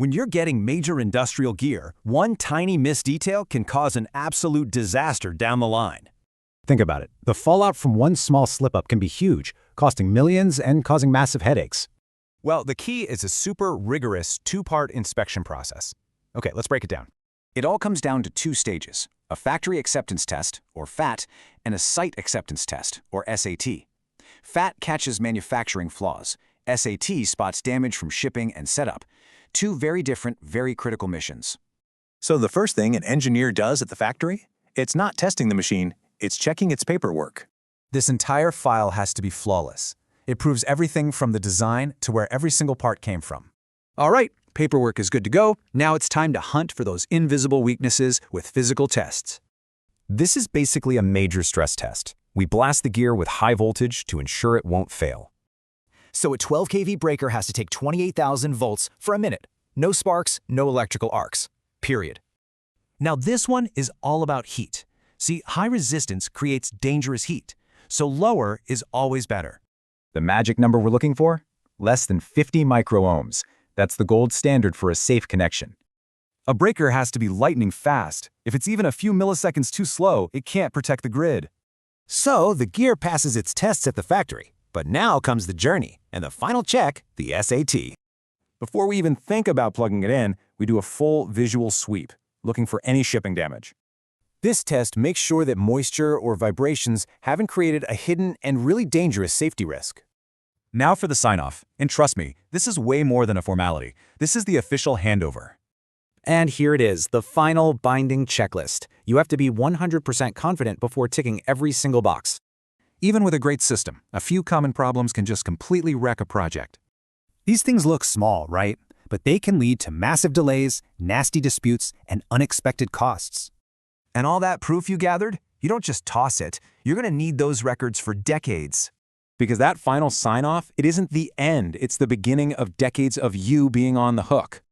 When you're getting major industrial gear, one tiny missed detail can cause an absolute disaster down the line. Think about it. The fallout from one small slip-up can be huge, costing millions and causing massive headaches. Well, the key is a super rigorous two-part inspection process. Okay, let's break it down. It all comes down to two stages: a factory acceptance test, or FAT, and a site acceptance test, or SAT. FAT catches manufacturing flaws. SAT spots damage from shipping and setup. Two very different, very critical missions. So the first thing an engineer does at the factory? It's not testing the machine, it's checking its paperwork. This entire file has to be flawless. It proves everything from the design to where every single part came from. All right, paperwork is good to go. Now it's time to hunt for those invisible weaknesses with physical tests. This is basically a major stress test. We blast the gear with high voltage to ensure it won't fail. So a 12 kV breaker has to take 28,000 volts for a minute. No sparks, no electrical arcs. Period. Now this one is all about heat. See, high resistance creates dangerous heat, so lower is always better. The magic number we're looking for? Less than 50 microohms. That's the gold standard for a safe connection. A breaker has to be lightning fast. If it's even a few milliseconds too slow, it can't protect the grid. So the gear passes its tests at the factory. But now comes the journey, and the final check, the SAT. Before we even think about plugging it in, we do a full visual sweep, looking for any shipping damage. This test makes sure that moisture or vibrations haven't created a hidden and really dangerous safety risk. Now for the sign-off. And trust me, this is way more than a formality. This is the official handover. And here it is, the final binding checklist. You have to be 100% confident before ticking every single box. Even with a great system, a few common problems can just completely wreck a project. These things look small, right? But they can lead to massive delays, nasty disputes, and unexpected costs. And all that proof you gathered? You don't just toss it. You're going to need those records for decades. Because that final sign-off, it isn't the end. It's the beginning of decades of you being on the hook.